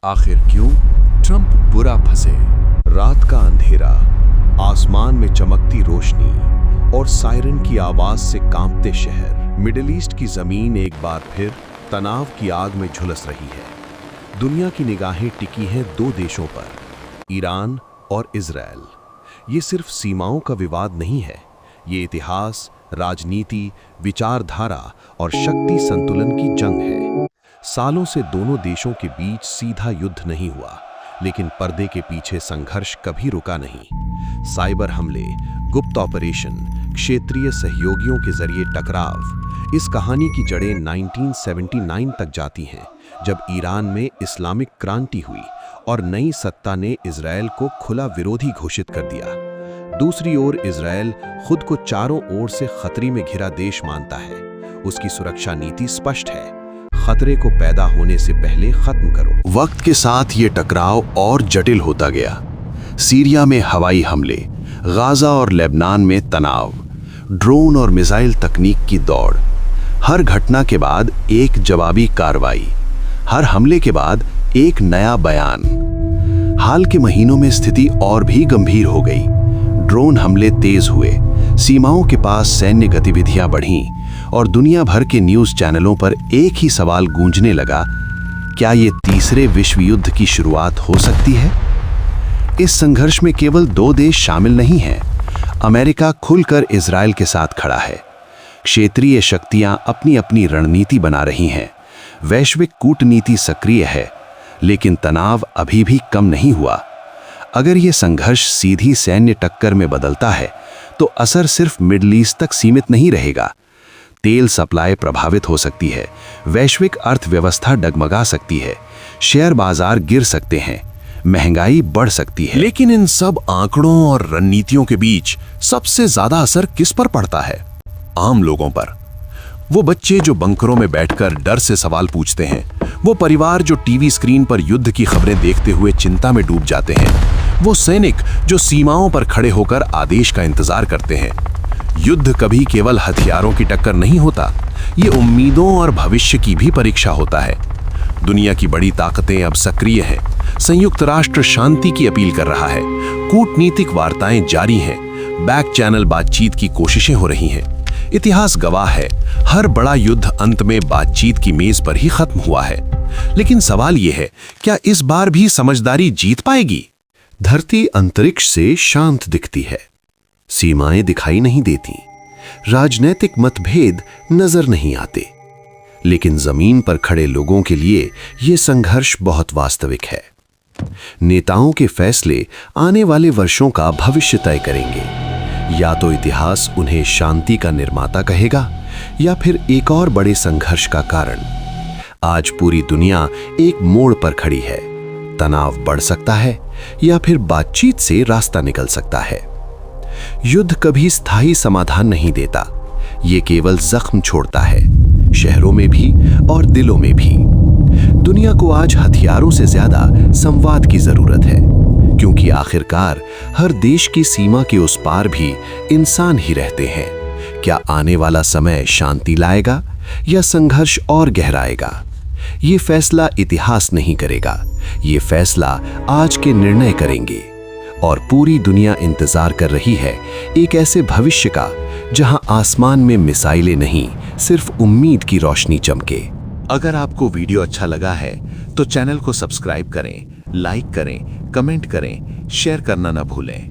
आखिर क्यों ट्रंप बुरा फंसे? रात का अंधेरा, आसमान में चमकती रोशनी और सायरन की आवाज से कांपते शहर। मिडिल ईस्ट की जमीन एक बार फिर तनाव की आग में झुलस रही है। दुनिया की निगाहें टिकी हैं दो देशों पर, ईरान और इजराइल। ये सिर्फ सीमाओं का विवाद नहीं है, ये इतिहास, राजनीति, विचारधारा और शक्ति संतुलन की जंग है। सालों से दोनों देशों के बीच सीधा युद्ध नहीं हुआ, लेकिन पर्दे के पीछे संघर्ष कभी रुका नहीं। साइबर हमले, गुप्त ऑपरेशन, क्षेत्रीय सहयोगियों के जरिए टकराव। इस कहानी की जड़ें 1979 तक जाती हैं, जब ईरान में इस्लामिक क्रांति हुई और नई सत्ता ने इजराइल को खुला विरोधी घोषित कर दिया। दूसरी ओर इजराइल खुद को चारों ओर से खतरे में घिरा देश मानता है। उसकी सुरक्षा नीति स्पष्ट है, खतरे को पैदा होने से पहले खत्म करो। वक्त के साथ ये टकराव और जटिल होता गया। सीरिया में हवाई हमले, गाजा और लेबनान में तनाव, ड्रोन और मिसाइल तकनीक की दौड़। हर घटना के बाद एक जवाबी कार्रवाई, हर हमले के बाद एक नया बयान। हाल के महीनों में स्थिति और भी गंभीर हो गई। ड्रोन हमले तेज हुए, सीमाओं के पास सैन्य गतिविधियां बढ़ीं और दुनिया भर के न्यूज़ चैनलों पर एक ही सवाल गूंजने लगा, क्या ये तीसरे विश्व युद्ध की शुरुआत हो सकती है? इस संघर्ष में केवल दो देश शामिल नहीं हैं। अमेरिका खुलकर इजराइल के साथ खड़ा है। क्षेत्रीय शक्तियां अपनी अपनी रणनीति बना रही हैं। वैश्विक कूटनीति सक्रिय है, लेकिन तनाव अभी भी कम नहीं हुआ। अगर ये संघर्ष सीधी सैन्य टक्कर में बदलता है, तो असर सिर्फ मिडिल ईस्ट तक सीमित नहीं रहेगा। तेल सप्लाई प्रभावित हो सकती है, वैश्विक अर्थव्यवस्था डगमगा सकती है, शेयर बाजार गिर सकते हैं, महंगाई बढ़ सकती है। लेकिन इन सब आंकड़ों और रणनीतियों के बीच सबसे ज्यादा असर किस पर पड़ता है? आम लोगों पर। वो बच्चे जो बंकरों में बैठकर डर से सवाल पूछते हैं, वो परिवार जो टीवी स्क्रीन पर युद्ध की खबरें देखते हुए चिंता में डूब जाते हैं, वो सैनिक जो सीमाओं पर खड़े होकर आदेश का इंतजार करते हैं। युद्ध कभी केवल हथियारों की टक्कर नहीं होता, ये उम्मीदों और भविष्य की भी परीक्षा होता है। दुनिया की बड़ी ताकतें अब सक्रिय हैं। संयुक्त राष्ट्र शांति की अपील कर रहा है, कूटनीतिक वार्ताएं जारी हैं, बैक चैनल बातचीत की कोशिशें हो रही हैं। इतिहास गवाह है, हर बड़ा युद्ध अंत में बातचीत की मेज पर ही खत्म हुआ है। लेकिन सवाल यह है, क्या इस बार भी समझदारी जीत पाएगी? धरती अंतरिक्ष से शांत दिखती है, सीमाएं दिखाई नहीं देती, राजनीतिक मतभेद नजर नहीं आते, लेकिन जमीन पर खड़े लोगों के लिए यह संघर्ष बहुत वास्तविक है। नेताओं के फैसले आने वाले वर्षों का भविष्य तय करेंगे। या तो इतिहास उन्हें शांति का निर्माता कहेगा, या फिर एक और बड़े संघर्ष का कारण। आज पूरी दुनिया एक मोड़ पर खड़ी है। तनाव बढ़ सकता है, या फिर बातचीत से रास्ता निकल सकता है। युद्ध कभी स्थायी समाधान नहीं देता, ये केवल जख्म छोड़ता है, शहरों में भी और दिलों में भी। दुनिया को आज हथियारों से ज्यादा संवाद की जरूरत है, क्योंकि आखिरकार हर देश की सीमा के उस पार भी इंसान ही रहते हैं। क्या आने वाला समय शांति लाएगा या संघर्ष और गहराएगा? ये फैसला इतिहास नहीं करेगा, ये फैसला आज के निर्णय करेंगे। और पूरी दुनिया इंतजार कर रही है एक ऐसे भविष्य का, जहां आसमान में मिसाइलें नहीं, सिर्फ उम्मीद की रोशनी चमके। अगर आपको वीडियो अच्छा लगा है तो चैनल को सब्सक्राइब करें, लाइक करें, कमेंट करें, शेयर करना न भूलें।